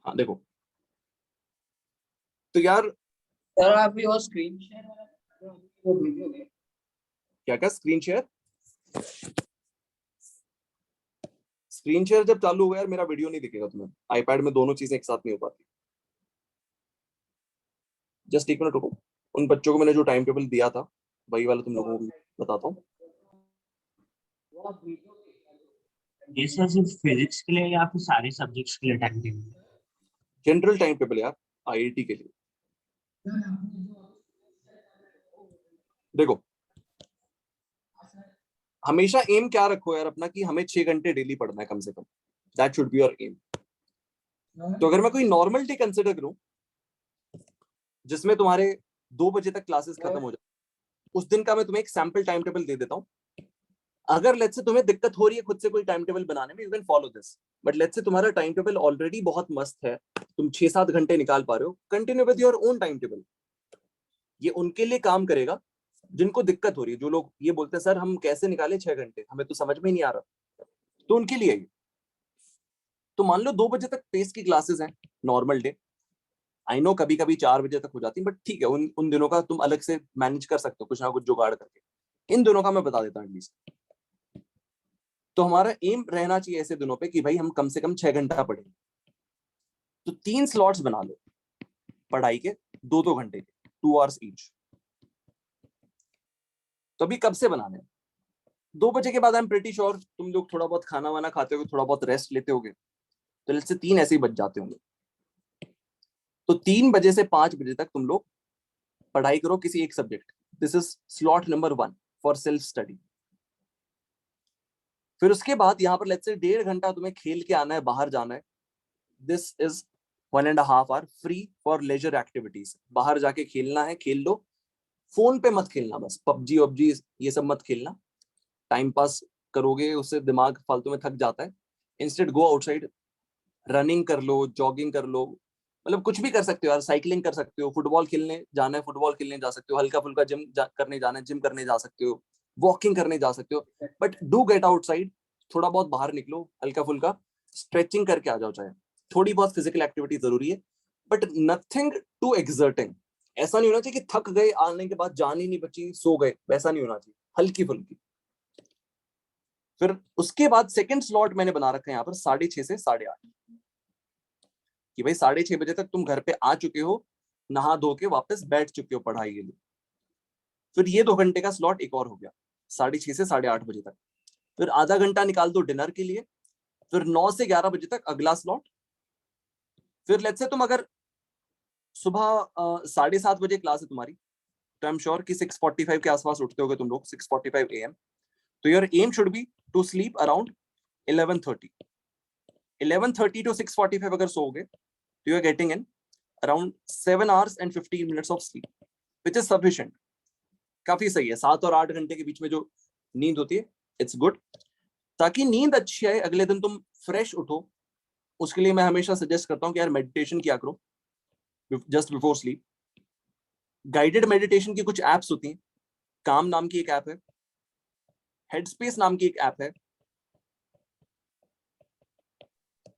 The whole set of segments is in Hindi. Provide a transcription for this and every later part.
हाँ देखो, तो यार सर आप भी वो स्क्रीन शेयर वो भेजोगे? क्या क्या स्क्रीन शेयर? स्क्रीन शेयर जब चालू होगा यार मेरा वीडियो नहीं दिखेगा तुम्हें, आईपैड में दोनों चीजें एक साथ नहीं हो पाती। जस्ट एक मिनट रुको, उन बच्चों को मैंने जो टाइम टेबल दिया था वही वाला तुम लोगों को भी बताता हूँ। ये सर सिर्फ फिजिक्स के लिए या फिर सारे सब्जेक्ट्स के लिए time table? General time table यार, आईआईटी के लिए। देखो, हमेशा एम क्या रखो यार अपना कि हमें 6 घंटे डेली पढ़ना है कम से कम। That should be your aim. तो अगर मैं कोई नॉर्मल डे कंसिडर करूं जिसमें तुम्हारे 2 बजे तक क्लासेस खत्म हो जाए, उस दिन का मैं तुम्हें एक सैंपल टाइम टेबल दे देता हूं। अगर लेट्स से तुम्हें दिक्कत हो रही है खुद से कोई टाइम टेबल बनाने में, you can follow this. But let's say तुम्हारा टाइम टेबल ऑलरेडी बहुत मस्त है, तुम 6-7 घंटे निकाल पा रहे हो, continue with your own time table. ये उनके लिए काम करेगा जिनको दिक्कत हो रही है, जो लोग ये बोलते हैं सर हम कैसे निकाले 6 घंटे, हमें तो समझ में ही नहीं आ रहा। तो उनके लिए ये, तो मान लो 2 बजे तक टेस्ट की क्लासेस हैं नॉर्मल डे। आई नो कभी कभी 4 बजे तक हो जाती है, बट ठीक है, उन उन दिनों का तुम अलग से मैनेज कर सकते हो कुछ ना कुछ जुगाड़ करके। इन दिनों का मैं बता देता हूँ एटलीस्ट। तो हमारा एम रहना चाहिए ऐसे दिनों पे कि भाई हम कम से कम 6 घंटा पढ़ें। तो 3 स्लॉट्स बना लो पढ़ाई के, 2-2 घंटे के, 2 आवर्स ईच। तो अभी कब से बनाने हैं? 2 बजे के बाद आई एम प्रीटी श्योर तुम लोग थोड़ा बहुत खाना वाना खाते होगे, थोड़ा बहुत रेस्ट लेते होगे, तो लेट्स से 3 ऐसे ही बच जाते होंगे। तो 3 बजे से 5 बजे तक तुम लोग पढ़ाई करो किसी एक subject. This is slot number 1 for self study. फिर उसके बाद यहाँ पर लेट्स से 1.5 घंटा तुम्हें खेल के आना है, बाहर जाना है। This is 1.5 hour free for leisure activities. बाहर जाके खेलना है, खेल लो। फोन पे मत खेलना, बस पबजी वबजी ये सब मत खेलना। टाइम पास करोगे उससे दिमाग फालतू में थक जाता है। इंस्टेड गो आउटसाइड, रनिंग कर लो, जॉगिंग कर लो, मतलब कुछ भी कर सकते हो यार। साइकिलिंग कर सकते हो, फुटबॉल खेलने जाना है फुटबॉल खेलने जा सकते हो, हल्का फुल्का करने जाना है जिम करने जा सकते हो, वॉकिंग करने जा सकते हो। बट डू गेट आउटसाइड, थोड़ा बहुत बाहर निकलो, हल्का फुल्का स्ट्रेचिंग करके आ जाओ। चाहे थोड़ी बहुत फिजिकल एक्टिविटी जरूरी है, बट नथिंग टू एक्सर्टिंग। ऐसा नहीं होना चाहिए कि थक गए, आने के बाद जान ही नहीं बची, सो गए, वैसा नहीं होना चाहिए, हल्की फुल्की। फिर उसके बाद सेकंड स्लॉट मैंने बना रखा है यहाँ पर 6:30 से 8:30, कि भाई 6:30 बजे तक तुम घर पे आ चुके हो, नहा धो के वापस बैठ चुके हो पढ़ाई के लिए। फिर ये 2 घंटे का स्लॉट एक और हो गया, 6:30 से 8:30 बजे तक। फिर आधा घंटा निकाल दो डिनर के लिए। फिर 9 से 11 बजे तक अगला स्लॉट। फिर लेट्स से तुम अगर सुबह 7:30 बजे क्लास है तुम्हारी, तो आई एम श्योर कि 6:45 के आसपास उठते होगे तुम लोग, 6:45 AM। तो your aim should be to sleep around 11:30। 11:30 to 6:45 अगर सोओगे तो you are getting in around 7 hours and 15 minutes of sleep, which is sufficient। काफी सही है, 7 और 8 घंटे के बीच में जो नींद होती है, इट्स गुड। ताकि नींद अच्छी आए, अगले दिन तुम फ्रेश उठो, उसके लिए मैं हमेशा सजेस्ट करता हूँ कि यार मेडिटेशन किया करो just before sleep. Guided meditation की कुछ एप्स होती हैं, काम नाम की एक ऐप है, हेडस्पेस नाम की एक ऐप है।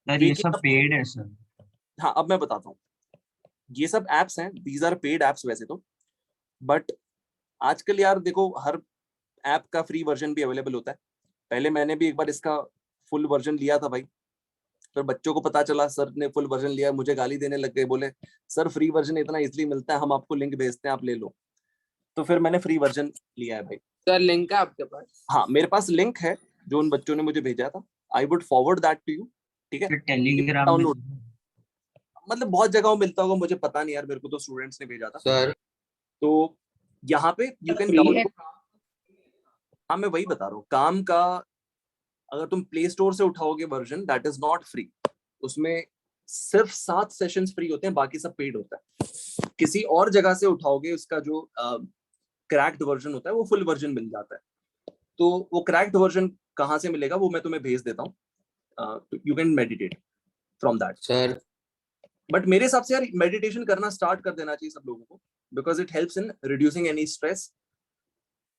सर ये सब पेड है सर? हाँ, अब मैं बताता हूँ। ये सब एप्स हैं, दीज आर पेड एप्स वैसे तो, बट आजकल यार देखो हर ऐप का फ्री वर्जन भी अवेलेबल होता है। पहले मैंने भी एक बार इसका फुल वर्जन लिया था भाई, फिर बच्चों को पता चला सर ने फुल वर्जन लिया, मुझे गाली देने लग गए, बोले सर फ्री वर्जन इतना इजीली मिलता है, हम आपको लिंक भेजते हैं आप ले लो। तो फिर मैंने फ्री वर्जन लिया है भाई। सर लिंक है आपके पास? हाँ, मेरे पास लिंक है जो उन बच्चों ने मुझे भेजा था। I would forward that to you, ठीक है? टेलीग्राम में? डाउनलोड, मतलब बहुत जगहों मिलता होगा, मुझे पता नहीं यार, मेरे को तो स्टूडेंट्स ने भेजा था सर तो यहाँ पे यू कैन फ्री है? डाउनलोड। हाँ, मैं वही बता रहा हूँ, काम का अगर तुम प्ले स्टोर से उठाओगे version, that is not free. उसमें सिर्फ 7 सेशंस फ्री होते हैं, बाकी सब पेड होता है। किसी और जगह से उठाओगे उसका जो क्रैक्ड वर्जन होता है, वो फुल वर्जन मिल जाता है। तो वो क्रैक्ड वर्जन कहाँ से मिलेगा वो मैं तुम्हें भेज देता हूँ, you can meditate from that sir. But मेरे हिसाब से यार मेडिटेशन करना स्टार्ट कर देना चाहिए सब लोगों को, because it helps in reducing any stress.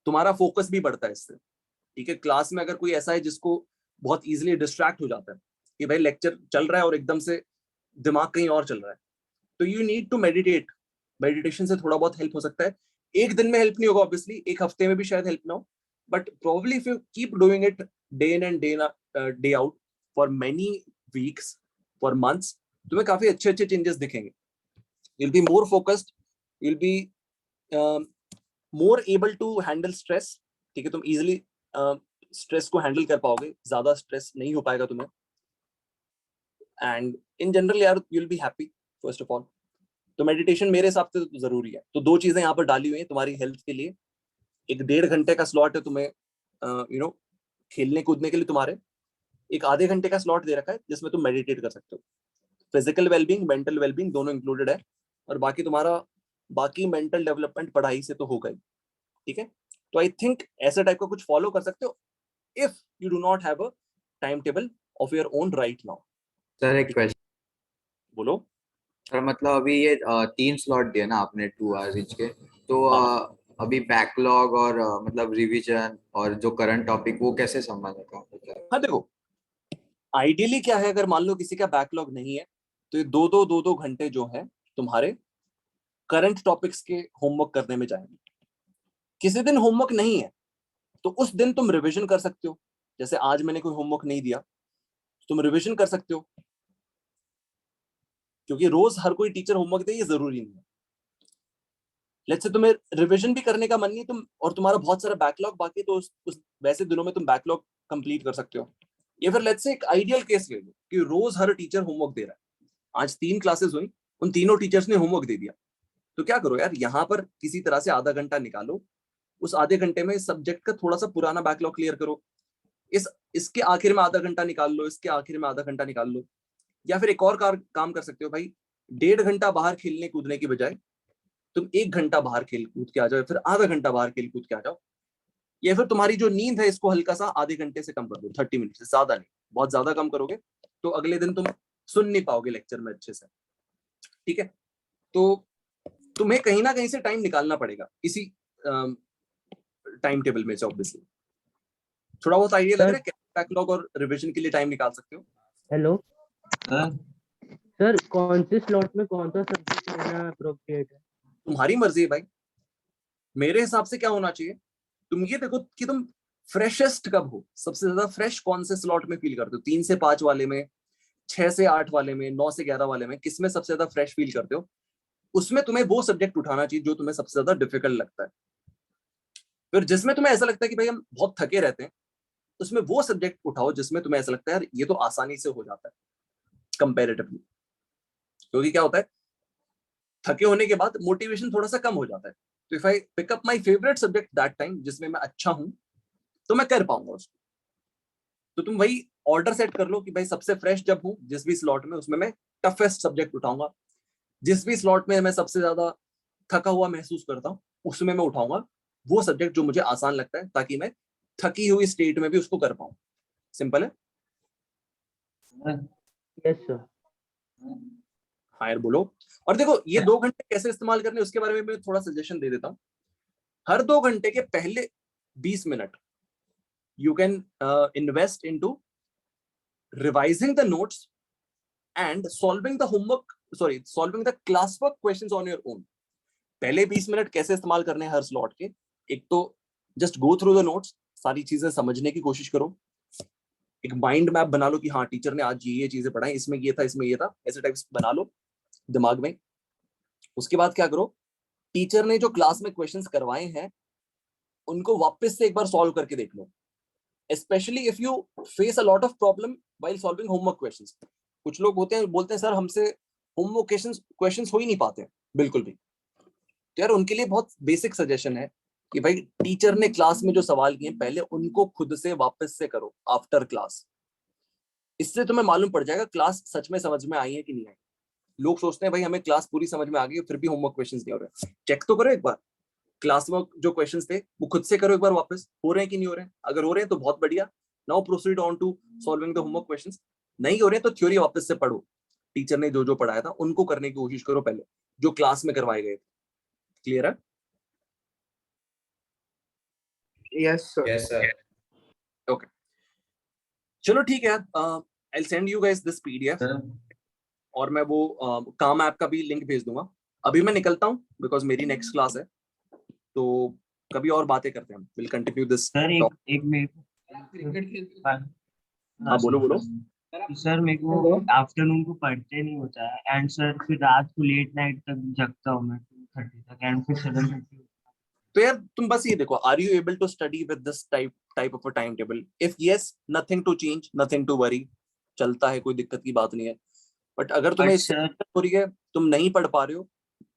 तुम्हारा फोकस भी बढ़ता है इससे, ठीक है? क्लास में अगर कोई ऐसा है जिसको बहुत इजीली डिस्ट्रैक्ट हो जाता है कि भाई लेक्चर चल रहा है और एकदम से दिमाग कहीं और चल रहा है, तो you need to meditate. Meditation से थोड़ा बहुत हेल्प हो सकता है। एक दिन में हेल्प नहीं होगा ऑब्वियसली, एक हफ्ते में भी शायद हेल्प ना हो, but probably if you keep doing it day in and day out for many weeks, for months, तुम्हें काफी अच्छे अच्छे चेंजेस दिखेंगे। you'll be more focused, you'll be more able to handle stress। ठीक है, तुम easily स्ट्रेस को हैंडल कर पाओगे, ज्यादा स्ट्रेस नहीं हो पाएगा तुम्हें, एंड इन जनरल यार you'll be happy first of all। तो मेडिटेशन मेरे हिसाब से तो जरूरी है। तो दो चीजें यहाँ पर डाली हुई हैं तुम्हारी हेल्थ के लिए। एक 1.5 घंटे का स्लॉट है तुम्हें खेलने कूदने के लिए तुम्हारे, एक आधे घंटे का स्लॉट दे रखा है जिसमें तुम मेडिटेट कर सकते हो। फिजिकल वेलबींग, मेंटल वेलबींग दोनों इंक्लूडेड है, और बाकी तुम्हारा बाकी मेंटल डेवलपमेंट पढ़ाई से तो होगा ही। ठीक है, तो आई थिंक ऐसे टाइप का कुछ फॉलो कर सकते हो if you do not have a time table of your own right now. Sir एक क्वेश्चन। बोलो। सर मतलब अभी ये 3 स्लॉट दिए ना आपने 2 आवर्स ईच के, तो अभी बैकलॉग और मतलब रिवीजन और जो करंट टॉपिक वो कैसे संभालने का? हाँ देखो, आइडियली क्या है, अगर मान लो किसी का बैकलॉग नहीं है तो ये दो घंटे जो है तुम्हारे करंट टॉपिक्स के होमवर्क करने में जाएंगे। किसी दिन होमवर्क नहीं है तो उस दिन तुम रिवीजन कर सकते हो। जैसे आज मैंने कोई होमवर्क नहीं दिया, तुम रिवीजन कर सकते हो, क्योंकि रोज हर कोई टीचर होमवर्क दे ये जरूरी नहीं है। लेट्स से तुम्हें रिवीजन भी करने का मन नहीं तुम, और तुम्हारा बहुत सारा बैकलॉग बाकी, तो उस वैसे दिनों में तुम बैकलॉग कंप्लीट कर सकते हो। या फिर लेट्स से एक आइडियल केस ले लो कि रोज हर टीचर होमवर्क दे रहा है। आज 3 क्लासेस हुई, उन तीनों टीचर्स ने होमवर्क दे दिया, तो क्या करो यार, यहाँ पर किसी तरह से आधा घंटा निकालो, उस आधे घंटे में सब्जेक्ट का थोड़ा सा पुराना बैकलॉग क्लियर करो। इसके आखिर में आधा घंटा निकाल लो, इसके आखिर में आधा घंटा निकाल लो। या फिर एक और काम कर सकते हो भाई, 1.5 घंटा बाहर खेलने कूदने की बजाय तुम 1 घंटा बाहर खेल कूद के आ जाओ, फिर आधा घंटा बाहर खेल कूद के आ जाओ। या फिर तुम्हारी जो नींद है इसको हल्का सा आधे घंटे से कम कर दो, 30 मिनट से ज्यादा नहीं। बहुत ज्यादा कम करोगे तो अगले दिन तुम सुन नहीं पाओगे लेक्चर में अच्छे से। ठीक है, तो तुम्हें कहीं ना कहीं से टाइम निकालना पड़ेगा इसी टाइम टेबल में से। ऑब्वियसली थोड़ा बहुत आइडिया लग रहा है कैसे बैकलॉग और रिवीजन के लिए टाइम निकाल सकते हो? हेलो सर सर, कौन से स्लॉट में कौन सा सब्जेक्ट लेना अप्रोप्रिएट है? तुम्हारी मर्जी है भाई। मेरे हिसाब से क्या होना चाहिए, तुम ये देखो कि तुम फ्रेशेस्ट कब हो, सबसे ज्यादा फ्रेश कौन से स्लॉट में फील करते हो, 3 से 5 वाले में, 6 से 8 वाले में, 9 से 11 वाले में, किसमें सबसे ज्यादा फ्रेश फील करते हो? उसमें तुम्हें वो सब्जेक्ट उठाना चाहिए जो तुम्हें सबसे ज्यादा डिफिकल्ट लगता है। फिर जिसमें तुम्हें ऐसा लगता है कि भाई हम बहुत थके रहते हैं, उसमें वो सब्जेक्ट उठाओ जिसमें तुम्हें ऐसा लगता है यार ये तो आसानी से हो जाता है कंपेरेटिवली। क्योंकि क्या होता है, थके होने के बाद मोटिवेशन थोड़ा सा कम हो जाता है। तो if I pick up my favourite subject that time, जिसमें मैं अच्छा हूं, तो मैं कर पाऊंगा उसको। तो तुम वही ऑर्डर सेट कर लो कि भाई सबसे फ्रेश जब हूं जिस भी स्लॉट में, उसमें मैं टफेस्ट सब्जेक्ट उठाऊंगा। जिस भी स्लॉट में मैं सबसे ज्यादा थका हुआ महसूस करता हूँ उसमें मैं उठाऊंगा वो सब्जेक्ट जो मुझे आसान लगता है, ताकि मैं थकी हुई स्टेट में भी उसको कर पाऊं। सिंपल है। Yes sir. हाँ यार बोलो। और देखो ये 2 घंटे कैसे इस्तेमाल करने उसके बारे में मैं थोड़ा सजेशन दे देता हूँ। हर 2 घंटे के पहले 20 minute you can invest into revising the notes and solving the homework, solving the classwork questions on your own। पहले 20 मिनट कैसे इस्तेमाल करने हैं हर स्लॉट के, एक तो just go through the notes, सारी चीजें समझने की कोशिश करो। एक माइंड मैप बना लो कि हाँ टीचर ने आज ये चीजें पढ़ाई, इसमें ये था, इसमें ये था, ऐसे टाइप्स बना लो दिमाग में। उसके बाद क्या करो, टीचर ने जो क्लास में क्वेश्चंस करवाए हैं उनको वापस से एक बार सॉल्व करके देख लो, especially if you face a lot of problem while solving homework questions। कुछ लोग होते हैं बोलते हैं सर हमसे होमवर्क क्वेश्चंस हो ही नहीं पाते बिल्कुल भी। तो यार उनके लिए बहुत बेसिक सजेशन है कि भाई टीचर ने क्लास में जो सवाल किए पहले उनको खुद से वापस से करो आफ्टर क्लास। इससे तुम्हें मालूम पड़ जाएगा क्लास सच में समझ में आई है कि नहीं आई। लोग सोचते हैं भाई हमें क्लास पूरी समझ में आ गई फिर भी होमवर्क क्वेश्चंस नहीं हो रहे। चेक तो करो एक बार, क्लास में जो क्वेश्चंस थे वो खुद से करो एक बार वापस, हो रहे हैं कि नहीं हो रहे हैं। अगर हो रहे हैं तो बहुत बढ़िया, now proceed on to solving the homework questions. नहीं हो रहे हैं तो थ्योरी वापस से पढ़ो, टीचर ने जो जो पढ़ाया था उनको करने की कोशिश करो पहले जो क्लास में करवाए गए थे। क्लियर है? Yes sir. ओके चलो ठीक है यार, I will send you guys this PDF. और मैं वो काम ऐप का भी लिंक भेज दूंगा। अभी मैं निकलता हूँ बिकॉज मेरी नेक्स्ट क्लास है, तो कभी और बातें करते हैं, विल कंटिन्यू दिस। सर एक मेरे को क्रिकेट खेलते हाँ हाँ बोलो बोलो। तो सर मेरे को आफ्टरनून को पढ़ते नहीं होता है एंड सर फिर रात को लेट नाइट तक जगता हूँ मैं 2:30 तक एंड फिर 7:30। तो यार तुम बस ये देखो, are you able to study with this type of a time table? If yes, nothing to change, nothing to worry, चलता है, कोई दिक्कत की बात नहीं है। बट अगर तुम्हें बट इससे सर दिक्कत हो रही है, तुम नहीं पढ़ पा रहे हो,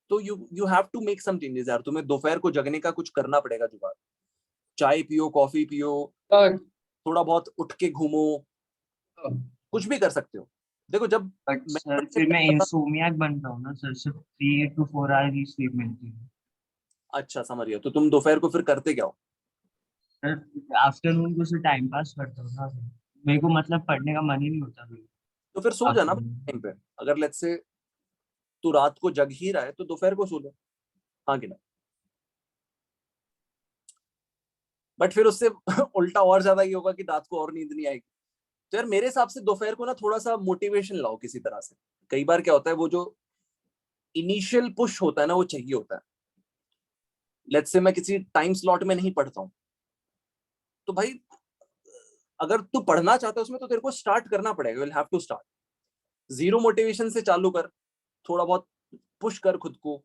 तो you have to make some changes यार। तुम्हें दोपहर को जगने का कुछ करना पड़ेगा जुगाड़। चाय पियो, कॉफी पियो, हैं। थोड़ा बहुत उठ के घूमो, कुछ भी कर सकते हो। देखो जब बट मैं सर फिर मैं इंसोमियाक बन रहा हूँ ना सर, सिर्फ 3 to 4 आवर ही स्लीप मिलती है। अच्छा समझ रही हो, तो तुम दोपहर को फिर करते क्या हो? सर आफ्टरनून को सिर्फ टाइम पास करता हूँ ना सर, मेरे को मतलब पढ़ने का मन ही नहीं होता फिर तो फिर सो जाना आफ्टरनून। टाइम पे। अगर लेट्स से तू रात को जग ही रहा है तो दोपहर को सो ले, हाँ कि ना? बट फिर उससे उल्टा और ज्यादा ये होगा कि रात को और नींद नहीं आएगी। तो यार मेरे हिसाब से दोपहर को ना थोड़ा सा मोटिवेशन लाओ किसी तरह से। कई बार क्या होता है, वो जो इनिशियल पुश होता है ना, वो चाहिए होता है। लेट्स से मैं किसी टाइम स्लॉट में नहीं पढ़ता हूँ, तो भाई अगर तू पढ़ना चाहता है उसमें, तो तेरे को स्टार्ट करना पड़ेगा। Will have to start zero motivation से, चालू कर, थोड़ा बहुत पुश कर खुद को।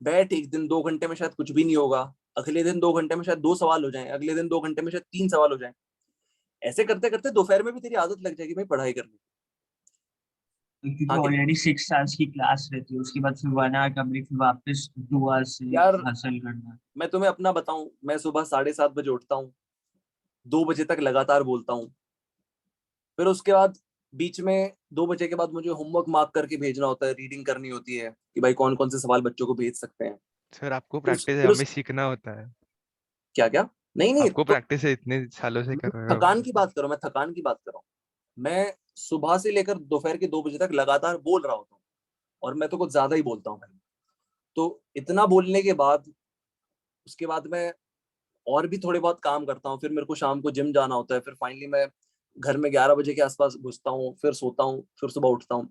बैठ, एक दिन 2 घंटे में शायद कुछ भी नहीं होगा, अगले दिन 2 घंटे में शायद 2 सवाल हो जाएं, अगले दिन 2 घंटे में शायद 3 सवाल हो जाएं। ऐसे करते करते दोपहर में भी तेरी आदत लग जाएगी भाई पढ़ाई करने की। क्योंकि हाँ कि नहीं? ऑलरेडी 6 आवर्स की क्लास रहती है, उसके बाद फिर 1 आवर का ब्रेक, फिर वापस 2 आवर्स से यार हासिल करना। मैं तुम्हें अपना बताऊं, मैं सुबह 7:30 बजे उठता हूँ, 2 बजे तक लगातार बोलता हूँ। फिर उसके बाद बीच में 2 बजे के बाद मुझे होमवर्क मार्क करके भेजना होता है, रीडिंग करनी होती है कि भाई कौन कौन से सवाल बच्चों को भेज सकते हैं। सर आपको फिर उस प्रैक्टिस है, फिर उस हमें सीखना होता है। क्या क्या? नहीं नहीं, आपको तो प्रैक्टिस है, इतने सालों से कर रहे हो। थकान की बात करो, मैं थकान की बात कर रहा हूँ। मैं सुबह से लेकर दोपहर के 2 बजे तक लगातार बोल रहा होता हूँ, और मैं तो कुछ ज्यादा ही बोलता हूँ भाई। तो इतना बोलने के बाद उसके बाद मैं और भी थोड़े बहुत काम करता हूँ। फिर मेरे को शाम को जिम जाना होता है। फिर फाइनली मैं घर में 11 बजे के आसपास घुसता हूँ, फिर सोता हूँ, फिर सुबह उठता हूँ।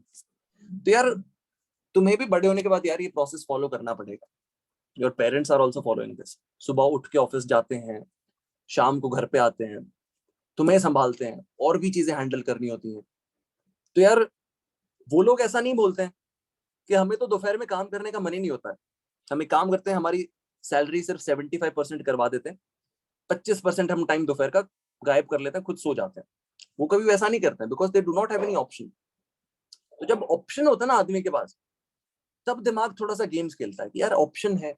तो यार तुम्हें भी बड़े होने के बाद यार ये प्रोसेस फॉलो करना पड़ेगा। Your parents are also following this. सुबह उठ के ऑफिस जाते हैं, शाम को घर पे आते हैं, तुम्हें संभालते हैं, और भी चीजें हैंडल करनी होती हैं। तो यार वो लोग ऐसा नहीं बोलते हैं कि हमें तो दोपहर में काम करने का मन ही नहीं होता है। हम एक काम करते हैं, हमारी सैलरी सिर्फ 75% करवा देते हैं, 25% हम टाइम दोपहर का गायब कर लेते हैं, खुद सो जाते हैं। वो कभी वैसा नहीं करते हैं because they do not have any option. तो जब ऑप्शन होता है ना आदमी के पास, तब दिमाग थोड़ा सा गेम्स खेलता है कि यार ऑप्शन है,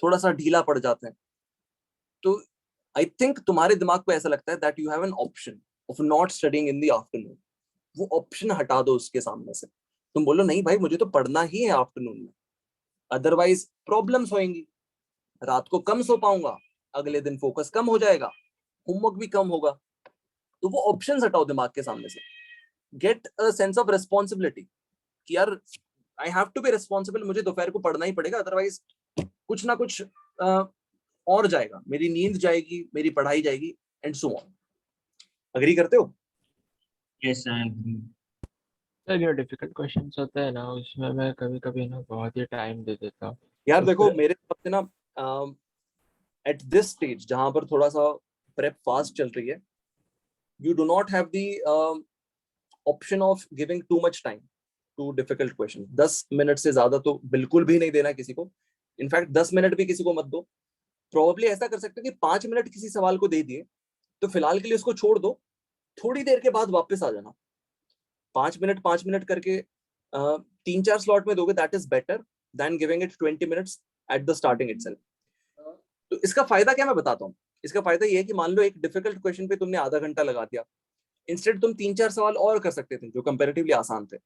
थोड़ा सा ढीला पड़ जाते हैं। तो आई थिंक तुम्हारे दिमाग को ऐसा लगता है that you have an option of not studying in the afternoon. वो ऑप्शन हटा दो उसके सामने से। तुम बोलो नहीं भाई मुझे तो पढ़ना ही है आफ्टरनून में, अदरवाइज प्रॉब्लम्स होंगी, रात को कम सो पाऊंगा, अगले दिन फोकस कम हो जाएगा, होमवर्क भी कम होगा। तो वो ऑप्शंस हटाओ दिमाग के सामने से। Get a sense of responsibility कि यार I have to be responsible, मुझे दोपहर को पढ़ना ही पड़ेगा, अदरवाइज कुछ ना कुछ और जाएगा, मेरी नींद जाएगी, मेरी पढ़ाई जाएगी, एंड सो ऑन। अग्री करते हो? Yes sir. सर जो डिफिकल्ट क्वेश्चंस होते हैं ना, उसमें मैं कभी कभी ना बहुत ही टाइम दे देता हूँ। यार तो देखो फिर मेरे हिसाब से ना, एट दिस स्टेज जहां पर थोड़ा सा प्रेप फास्ट चल रही है, you do not have the option of giving too much time to difficult question. 10 minute से ज्यादा तो बिल्कुल भी नहीं देना किसी को। इनफैक्ट 10 मिनट भी किसी को मत दो। प्रोबेबली ऐसा कर सकते हो कि 5 मिनट किसी सवाल को दे दिए, तो फिलहाल के लिए उसको छोड़ दो, थोड़ी देर के बाद वापस आ जाना। 5 मिनट करके 3-4 स्लॉट में दोगे, that is better than giving it 20 minutes at the starting itself. तो इसका फायदा क्या, मैं बताता हूँ। इसका फायदा ये है कि मान लो एक डिफिकल्ट क्वेश्चन पे तुमने आधा घंटा लगा दिया, इंस्टेड तुम 3-4 सवाल और कर सकते थे जो कंपेरेटिवली आसान थे।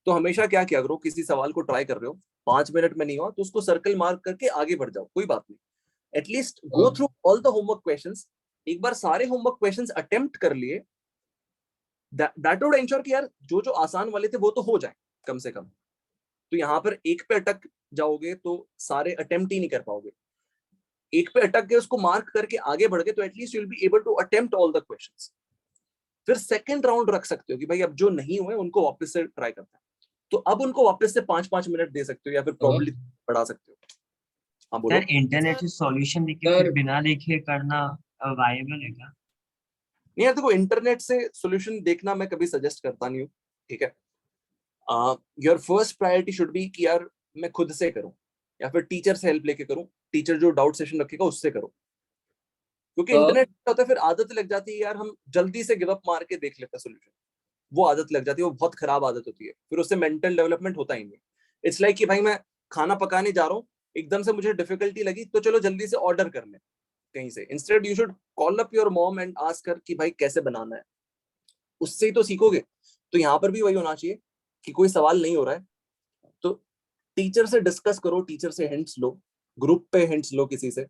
तो हमेशा क्या किया करो, किसी सवाल को ट्राई कर रहे हो, 5 मिनट में नहीं हुआ तो उसको सर्कल मार्क करके आगे बढ़ जाओ, कोई बात नहीं। At least go through all the homework questions. एक बार सारे होमवर्क क्वेश्चंस अटेम्प्ट कर लिए, दैट वुड एंश्योर कि यार जो जो आसान वाले थे वो तो हो जाए कम से कम। तो यहाँ पर एक पे अटक जाओगे तो सारे अटेम्प्ट ही नहीं कर पाओगे। एक पे अटक के उसको मार्क करके आगे बढ़ गए तो at least you will be able to attempt all the questions. फिर सेकंड राउंड रख सकते हो कि भाई अब जो नहीं हुए उनको वापस से ट्राई करते हैं। तो अब उनको वापस से 5-5 मिनट दे सकते हो या फिर प्रॉब्ली बढ़ा सकते हो। हाँ बोलो। सर इंटरनेट से सॉल्यूशन देखे सर- फिर बिना देखे करना वायबल है क्या? नहीं यार देखो, इंटरनेट से सोल्यूशन देखना मैं कभी सजेस्ट करता नहीं हूँ, ठीक है। Your first priority should be कि यार मैं खुद से करूँ या फिर टीचर से हेल्प लेके करूँ, टीचर जो डाउट सेशन रखेगा उससे करो। क्योंकि इंटरनेट होता है फिर आदत लग जाती है यार, हम जल्दी से गिव अप मार के देख लेते हैं सोल्यूशन, वो आदत लग जाती है, वो बहुत खराब आदत होती है, फिर उससे मेंटल डेवलपमेंट होता ही नहीं। इट्स लाइक कि भाई मैं खाना पकाने जा रहा हूँ, एकदम से मुझे डिफिकल्टी लगी तो चलो जल्दी से ऑर्डर कर ले कहीं से। Instead you should call up your mom and ask कर कि भाई कैसे बनाना है, उससे ही तो सीखोगे। तो यहाँ पर भी वही होना चाहिए कि कोई सवाल नहीं हो रहा है तो टीचर से डिस्कस करो, टीचर से हिंट्स लो, ग्रुप पे हिंट्स लो किसी से,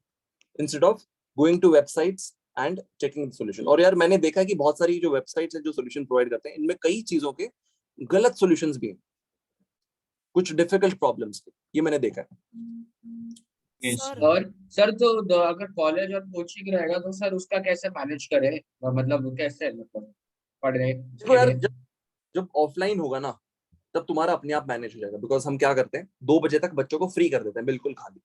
instead of going to websites and checking the solution. और यार मैंने देखा है कि बहुत सारी जो वेबसाइट्स हैं जो सॉल्यूशन प्रोवाइड करते हैं, इनमें कई चीजों के गलत सॉल्यूशंस भी हैं, कुछ डिफिकल्ट प्रॉब्लम्स के, ये मैंने देखा है। और सर तो अगर कॉलेज और कोचिंग रहेगा तो सर उसका कैसे मैनेज करें, मतलब कैसे मतलब पढ़े देखो उसके यार, लिए? जब ऑफलाइन होगा ना तब तुम्हारा अपने आप मैनेज हो जाएगा, बिकॉज हम क्या करते हैं 2 बजे तक बच्चों को फ्री कर देते हैं बिल्कुल खाली,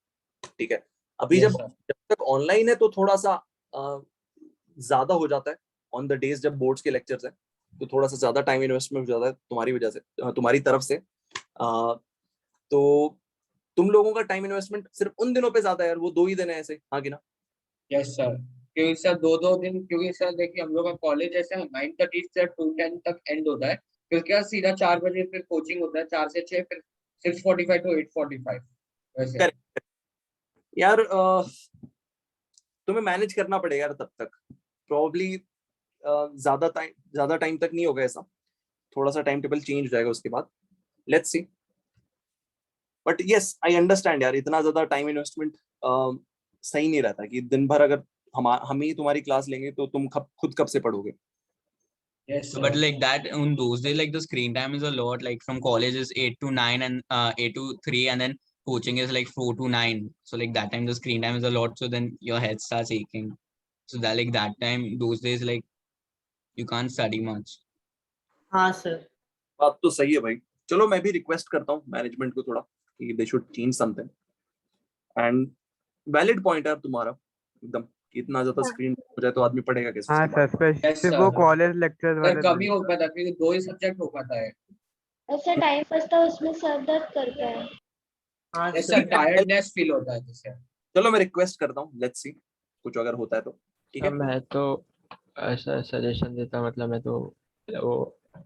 ठीक है। अभी Yes, जब sir. जब तक ऑनलाइन है तो थोड़ा सा ज्यादा हो जाता है ऑन द डेज जब बोर्ड्स के लेक्चर्स हैं, तो थोड़ा सा ज्यादा टाइम इन्वेस्टमेंट हो जाता है तुम्हारी वजह से, तुम्हारी तरफ से। तो तुम लोगों का टाइम इन्वेस्टमेंट सिर्फ उन दिनों पे ज्यादा है यार, वो 2 ही दिन है ऐसे, हाँ कि ना। यस सर, क्योंकि सर 2-2 दिन, क्योंकि सर देखिए हम लोग का कॉलेज ऐसे 9:30 से 2:10 तक एंड होता है, फिर क्या सीधा 4 बजे फिर कोचिंग होता है, 4 से 6, फिर 6:45 to 8:45 वैसे। Correct. यार तुम्हें मैनेज करना पड़ेगा यार तब तक, प्रॉब्ली ज्यादा टाइम तक नहीं होगा ऐसा, थोड़ा सा टाइम टेबल चेंज हो जाएगा उसके बाद, let's see. But yes I understand यार, इतना ज्यादा टाइम इन्वेस्टमेंट सही नहीं रहता कि दिन भर अगर हम ही तुम्हारी क्लास लेंगे तो तुम खुद कब से पढ़ोगे। Yes So, but like that on those days, like the screen time is a lot. Like from college is 8 to 9 and 8 to 3, and then coaching is like 4 to 9. So like that time the screen time is a lot. So then your head starts aching. So that like that time those days like you can't study much. हाँ सर। बात तो सही है भाई, चलो मैं भी रिक्वेस्ट करता हूँ मैनेजमेंट को थोड़ा कि they should change something. And valid point है तुम्हारा एकदम, कि इतना ज्यादा स्क्रीन हो जाए तो आदमी पढ़ेगा कैसे हाँ उसके सर, बाद। Yes, सिर्फ वो sir. कॉलेज लेक्चर्स सर वाले कभी हो पाता है क्योंकि 2 ही सब्जेक्ट हो पाता है। ऐसा टाइम बचता है उसमें सर दर्द करता है। हाँ yes sir. Sir, tiredness feel होता है जैसे। चलो मैं रिक्वेस्ट करता हूँ, लेट्स सी कुछ अगर होता है तो ठीक है। मैं तो ऐसा सजेशन देता, मतलब मैं तो वो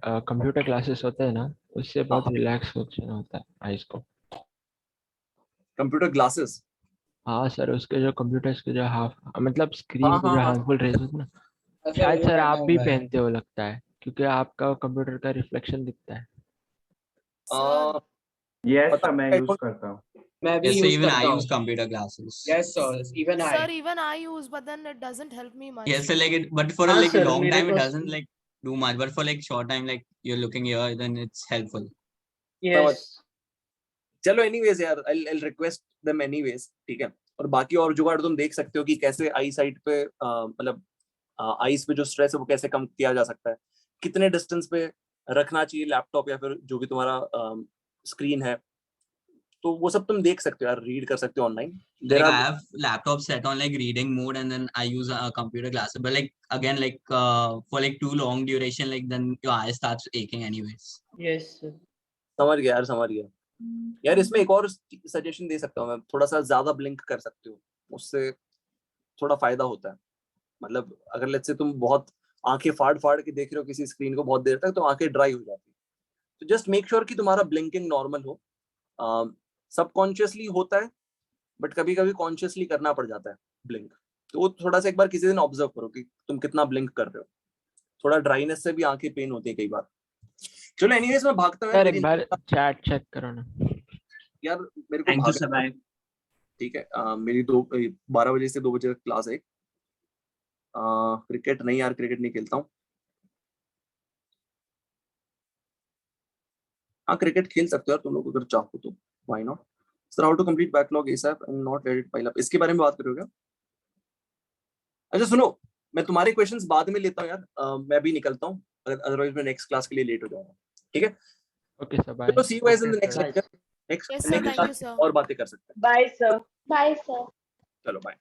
कंप्यूटर क्लासेस होते हैं ना, उससे बहुत हाँ। रिलैक्स होता है आइस को। कंप्यूटर ग्लासेस, हाँ सर, उसके जो कंप्यूटर्स के जो मतलब स्क्रीन हाँ के हाँ जो हाँ हार्मफुल रेज होते हैं ना, अच्छा शायद वो सर पहना आप भी हुआ है। पहनते हो लगता है, क्योंकि आपका कंप्यूटर का रिफ्लेक्शन दिखता है। यस पता सर, मैं नहीं, यूज करता हूँ। मैं भी Yes, so use even I करता use हूँ। computer classes. Yes sir, even Sir, I. even I use, but then it doesn't help me much. Yes, so like it, but for a हाँ like सर, long मेरे time it को doesn't like do much. But for like short time, like you're looking here, then it's helpful. Yes. चलो एनीवेज यार, आई रिक्वेस्ट देम एनीवेज, ठीक है। और बाकी और जुगाड़ तुम देख सकते हो कि कैसे आई साइट पे मतलब आईज पे जो स्ट्रेस है वो कैसे कम किया जा सकता है, कितने डिस्टेंस पे रखना चाहिए लैपटॉप या फिर जो भी तुम्हारा स्क्रीन है, तो वो सब तुम देख सकते हो यार, रीड कर सकते हो online. Like I have laptop set on like reading mode, and then I use a computer glasses. But like again, like for like too long duration, like then your eye starts aching anyways. Yes sir. समझ गया यार, समझ गया यार। इसमें एक और सजेशन दे सकता हूँ मैं, थोड़ा सा ज्यादा ब्लिंक कर सकते हो, उससे थोड़ा फायदा होता है। मतलब अगर लेट्स से तुम बहुत आंखें फाड़ फाड़ के देख रहे हो किसी स्क्रीन को बहुत देर तक, तो आंखें ड्राई हो जाती है। तो जस्ट मेक श्योर कि तुम्हारा ब्लिंकिंग नॉर्मल हो। सबकॉन्शियसली होता है बट कभी कभी कॉन्शियसली करना पड़ जाता है ब्लिंक, तो वो थोड़ा सा एक बार किसी दिन ऑब्जर्व करो कि तुम कितना ब्लिंक कर रहे हो। थोड़ा ड्राइनेस से भी आंखें पेन होती है कई बार। चलो एनीवेज मैं भागता हूँ सर एक बार चैट चेक करो ना यार, मेरे को थैंक यू सर, भागना है, बाय। ठीक है। मेरी 12 बजे से 2 बजे तक क्लास है। क्रिकेट नहीं यार, क्रिकेट नहीं खेलता हूँ। हाँ क्रिकेट खेल सकते हो यार तुम लोग अगर चाहो तो, why not. Sir how to complete backlog ASAP and not let it pile up, इसके बारे में बात करोगे? अच्छा सुनो, मैं तुम्हारे क्वेश्चंस बाद में लेता हूँ यार, मैं भी निकलता हूँ, अदरवाइज मैं नेक्स्ट क्लास के लिए लेट हो जाऊंगा, ठीक है। Okay, sir. Bye. चलो see you guys in the Okay, next sir. Lecture. Next Yes, sir. Thank you, sir. और बातें कर सकते हैं। Bye, sir. चलो बाय।